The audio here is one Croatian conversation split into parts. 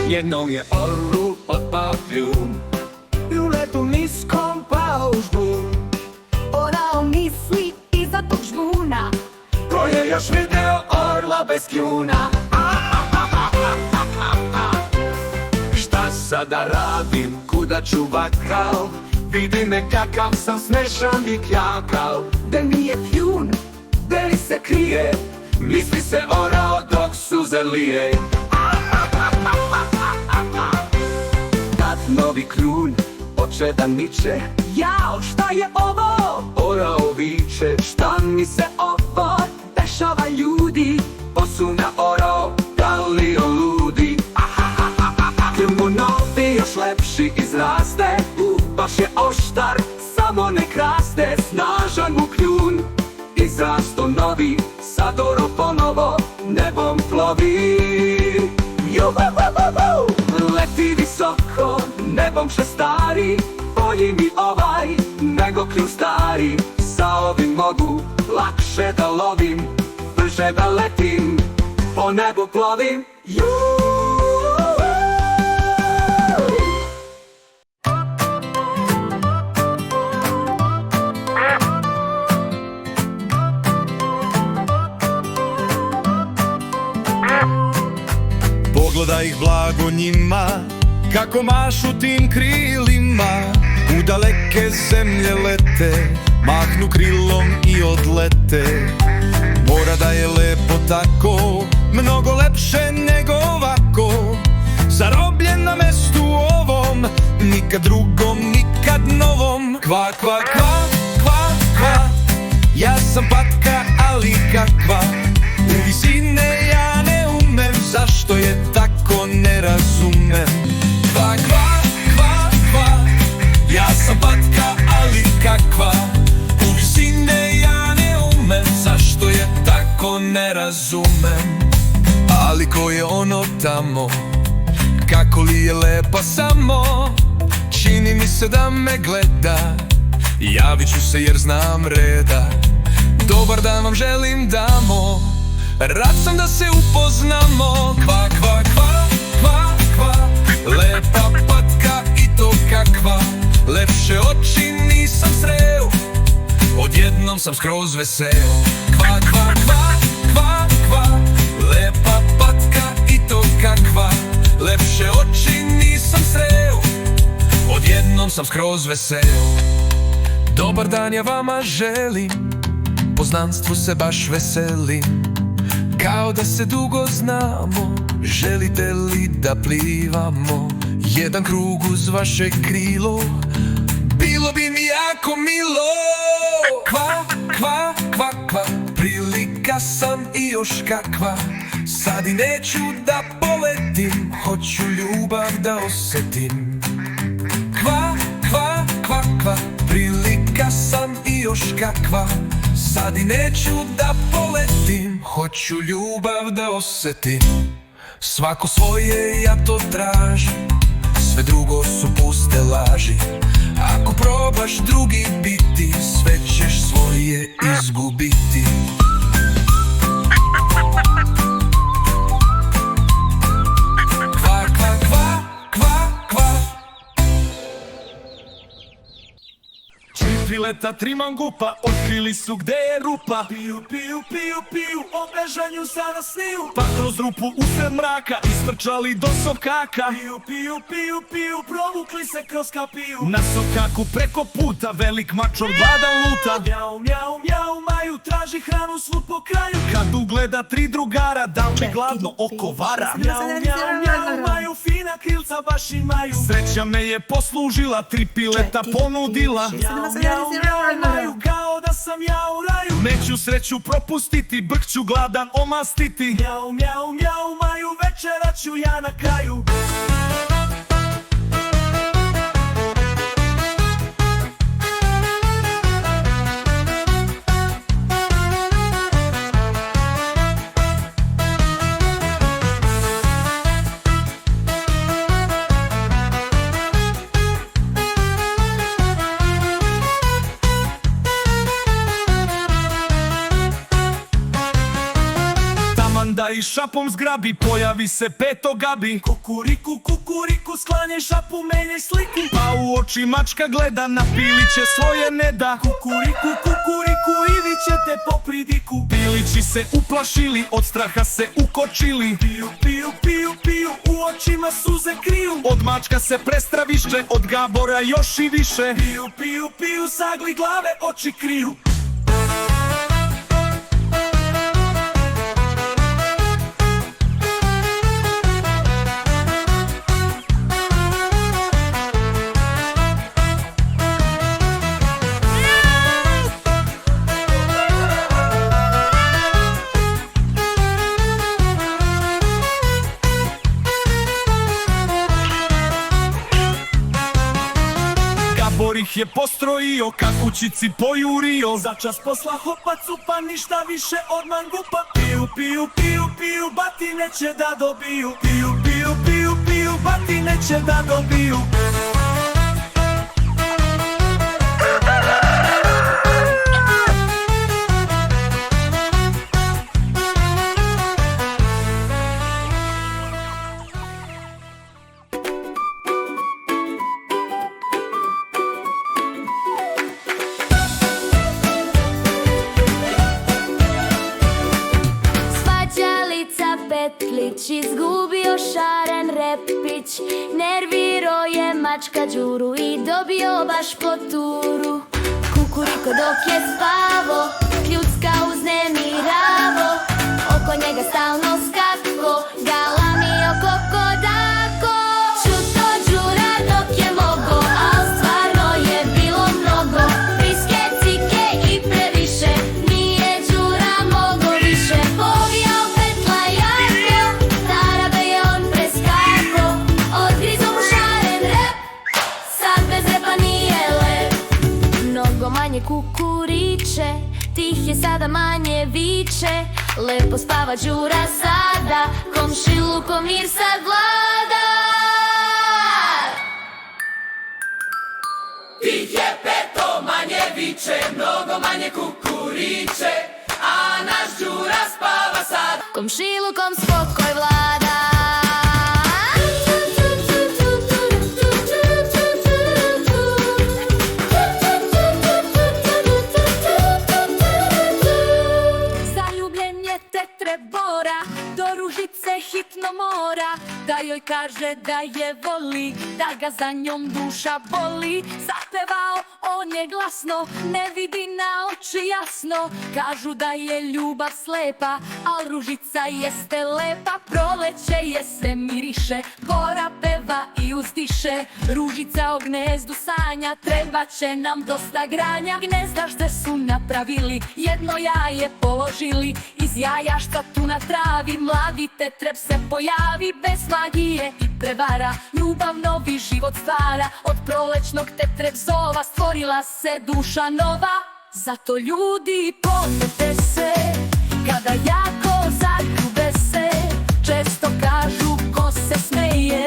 Jednom je orlu otpao kljun i u letu niskom pao žbun. Orao misli iza tog žbuna, Ko je još video orla bez kljuna? Šta sada radim, kuda ću vakal? Vidi me kakav sam smešan i kjakav. gde mi je kljun, Gde li se krije, misli se orao dok suze lije. Kad novi kljun oče da niče, jao šta je ovo? orao viče. Šta mi se ovo Dešava ljudi, posuna orao, da li ludi? Kljun novi još lepši izraste, baš je oštar, samo ne kraste. Snažan mu kljun, izrasto novi, sad oro ponovo nebom plovi. Leti visoko, nebom šestari, bolji mi ovaj nego kljun stari. Sa ovim mogu lakše da lovim, brže da letim, po nebu plovim. Pogledaj ih blago njima, kako mašu tim krilima. U daleke zemlje lete, mahnu krilom i odlete. Mora da je lepo tako, mnogo lepše nego ovako. Zarobljen na mestu ovom, nikad drugom, nikad novom. Kva, kva, kva, kva, kva, ja sam patka, ali kakva. U visine ja ne umem, zašto je tako ne razumem. Kva, kva, kva, kva, ja sam patka, ali kakva. U visine ja ne umem, zašto je tako ne razumem. Ali ko je ono tamo, kako li je lepa samo. Čini mi se da me gleda, javit ću se jer znam reda. Dobar dan vam želim damo, rad sam da se upoznamo. Kva, kva, kva, kva, kva, lepa patka i to kakva. Lepše oči nisam sreo, odjednom sam skroz veseo. Kva, kva, kva, kva, kva, lepa patka i to kakva. Lepše oči nisam sreo, odjednom sam skroz veseo. Dobar dan ja vama želim, poznanstvu se baš veselim. Kao da se dugo znamo, želite li da plivamo? Jedan krug uz vaše krilo, bilo bi mi jako milo. Kva, kva, kva, kva, prilika sam i još kakva. Sad i neću da poletim, hoću ljubav da osetim. Kva, kva, kva, kva, prilika sam i još kakva. Sad i neću da poletim, hoću ljubav da osetim. Svako svoje ja to tražim, sve drugo su puste laži. Ako probaš drugi biti, sve ćeš svoje izgubiti. Kva, kva, kva, kva, kva. Četiri leta, tri mangupa, otkrili su gde je rupa. Piju, piju, piju, piju, o bežanju sada sniju. Pa kroz rupu usred mraka istrčali do sokaka. Piju, piju, piju, piju, provukli se kroz kapiju. Na sokaku preko puta velik mačor gladan luta. Mjau, mjau, mjau, maju, traži hranu svud po kraju. Kad ugleda tri drugara, da li gladno oko vara. Mjau, mjau, mjau, maju, fina krilca baš imaju. Sreća me je poslužila, tri pileta ponudila. Mjau, mjau, maju, kao da sam ja u raju. Neću sreću propustiti, brk ću gladan omastiti. Mjau, mjau, mjau, maju, večera ću ja na kraju. i šapom zgrabi, pojavi se peto gabi. Kukuriku, kukuriku, sklanjaj šapu, menjaj sliku. Pa u oči mačka gleda, na piliće svoje ne da. Kukuriku, kukuriku, i vi ćete po pridiku. Pilići se uplašili, od straha se ukočili. Piju, piju, piju, piju, u očima suze kriju. Od mačka se prestraviše, od Gabora još i više. Piju, piju, piju, sagli glave, oči kriju. Gabor ih je postrojio, ka kućici pojurio. Za čas posla hopa cupa, ništa više od mangupa. Piju, piju, piju, piju, batine će da dobiju. Piju, piju, piju, piju, batine će da dobiju. Petlić izgubio šaren repić, nerviro je mačka Đuru i dobio baš po turu. Kukuriko dok je spavo, kljucka uznemiravo, oko njega stalno skako, galamio kokodako. Čuto Đura dok je mogo, al stvarno je bilo mnogo. Priske, cike i previše, nije Đura mogo više. Povijao petla jako, tarabe je on preskako, odgrizo mu šaren rep, sad bez repa nije lep. Mnogo manje kukuriče, tih je sada manje viče. Lepo spava Đura sada, komšilukom mir sad vlada. Tih je peto manje viče, mnogo manje kukuriče, a naš Đura spava sad, Komšilukom spokoj vlada. Zaljubljen je tetre Bora, do Ružice hitno mora, da joj kaže da je voli, da ga za njom duša boli. Zapevao on je glasno, ne vidi na oči jasno, kažu da je ljubav slepa, al Ružica jeste lepa. Proleće je se miriše, Bora peva i uzdiše, Ružica o gnezdu sanja, treba će nam dosta granja. Gnezda žde su napravili, jedno jaje položili, iz jaja šta tu na travi, mladi tetreb se pojavi, bez magije i prevara, ljubav novi život stvara. Od prolećnog tetreb zova stvorila se duša nova. Zato ljudi pomete se, kada jako zaljube se, često kažu ko se smeje,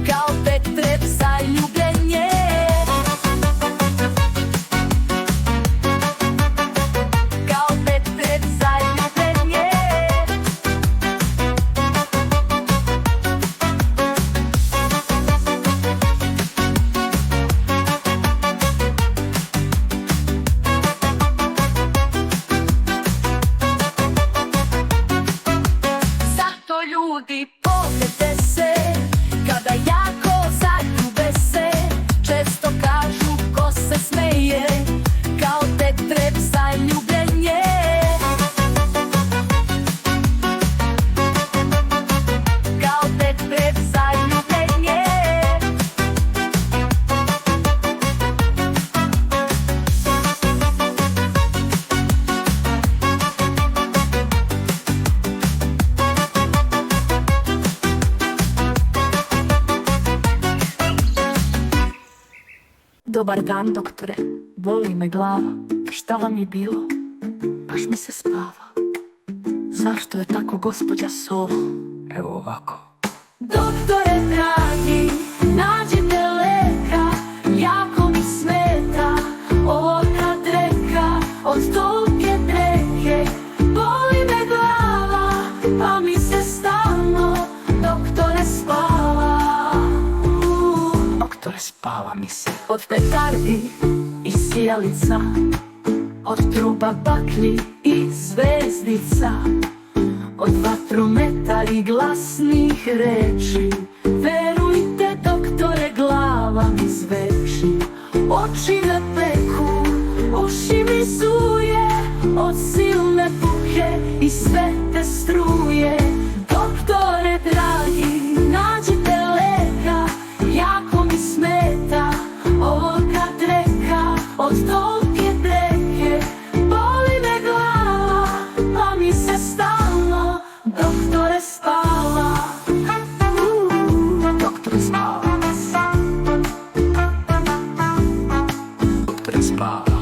kao tetreb zaljubljen je. Kao tetreb zaljubljen je. Zato ljudi pomete se, kada jako zaljube se, često kažu ko se smeje, kao tetreb zaljubljen je. Kao tetreb zaljubljen je. Dobar dan, doktore. Boli me glava. Šta vam je bilo? Baš mi se spava. Zašto je tako gospođa Solo? Evo ovako. Doktore dragi, nađite leka, jako mi smeta ova dreka od tolke dreke. Boli me glava, pa mi spava mi se. Od petardi i sijalica, od truba baklji i zvezdica, od vatrometa i glasnih reči. Verujte doktore, glava mi zveči. Oči me peku, uši mi zuje, od silne buke i svete struje. Doktore dragi, nađite leka, jako mi smeta ovoga dreka. Od tolke dreke boli me glava, pa mi se stalno doktore spava. Doktore spava. Doktore spava.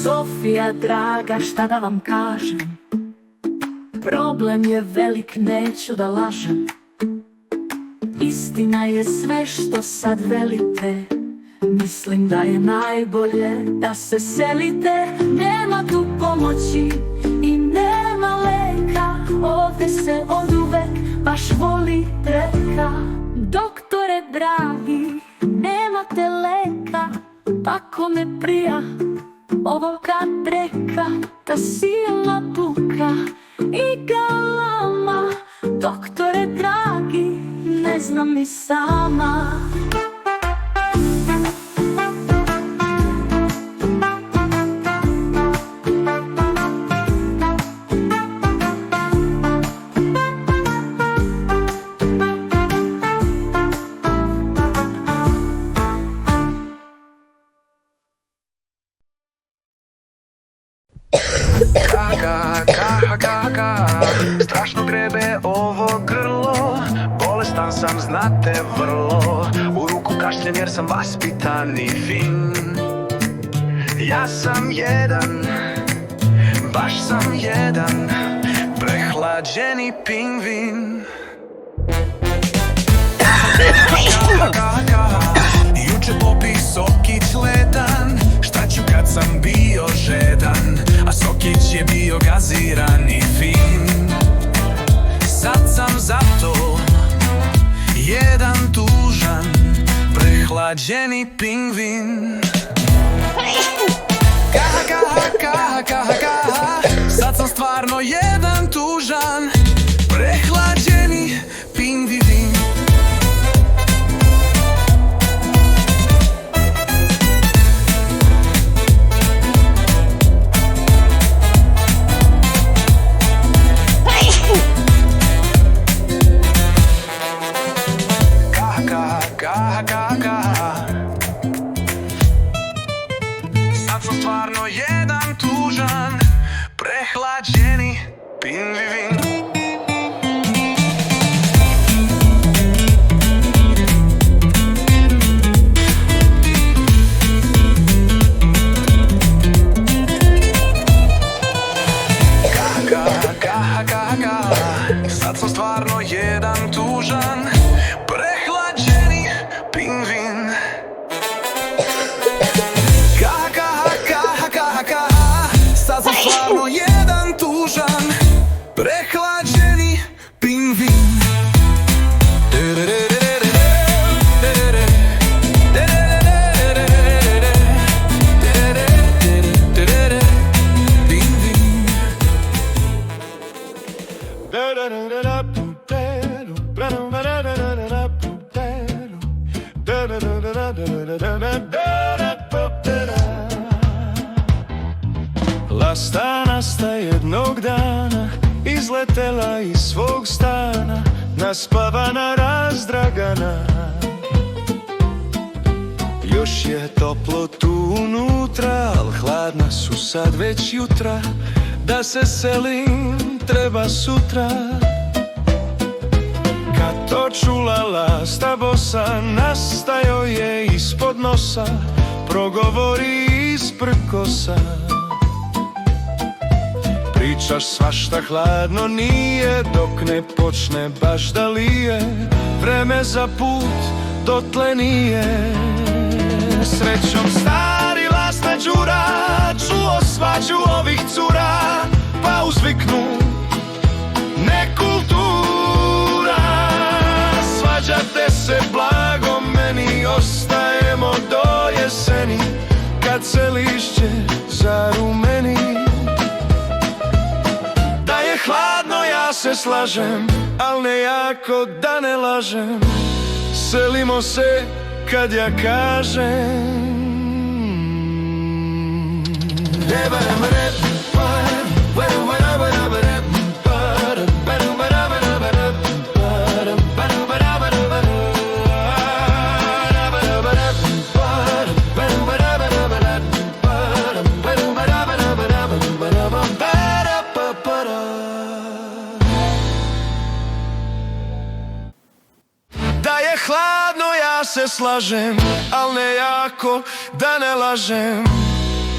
Sofija draga, šta da vam kažem, problem je velik, neću da lažem. Istina je sve što sad velite, mislim da je najbolje da se selite. Nema tu pomoći i nema leka, ovde se oduvek baš voli treka. Doktore dragi, nemate leka, tako me prija ovoga dreka. Ta silna buka i galama, doktore dragi, ne znam ni sama. Strašno grebe ovo grlo, bolestan sam, znate vrlo. U ruku kašljem jer sam vaspitan i fin. Ja sam jedan, baš sam jedan, prehlađeni pingvin. Juče popih sokić ledan, šta ću kad sam bio žedan, a sokić je bio gaziran i fin. Sad sam zato jedan tužan, prehlađeni pingvin. Sad sam stvarno jedan tužan, prehlađeni pingvin. Sad sam stvarno jedan tužan, prehlađeni pingvin. Sad sam stvarno jedan tužan, prehlađeni pingvin. Sad sam stvarno jedan tužan, prehlađeni pingvin. Lasta nasta jednog dana izletela iz svog stana, naspavana, razdragana. Još je toplo tu unutra, al hladna su sad već jutra. Da se selim treba sutra. Kad to čula lasta bosa, nastajao je ispod nosa, progovori iz prkosa. Pričaš svašta, hladno nije, dok ne počne baš da lije. Vreme za put dotle nije. Srećom stari lasta Đura čuo svađu ovih cura, pa uzviknu nekultura. Svađate se blago, meni ostajemo se lišće zarumeni. Da je hladno ja se slažem, al ne jako da ne lažem. Selimo se kad ja kažem. Da je hladno ja se slažem, al ne jako da ne lažem.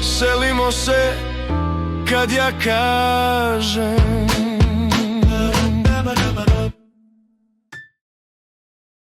Selimo se kad ja kažem.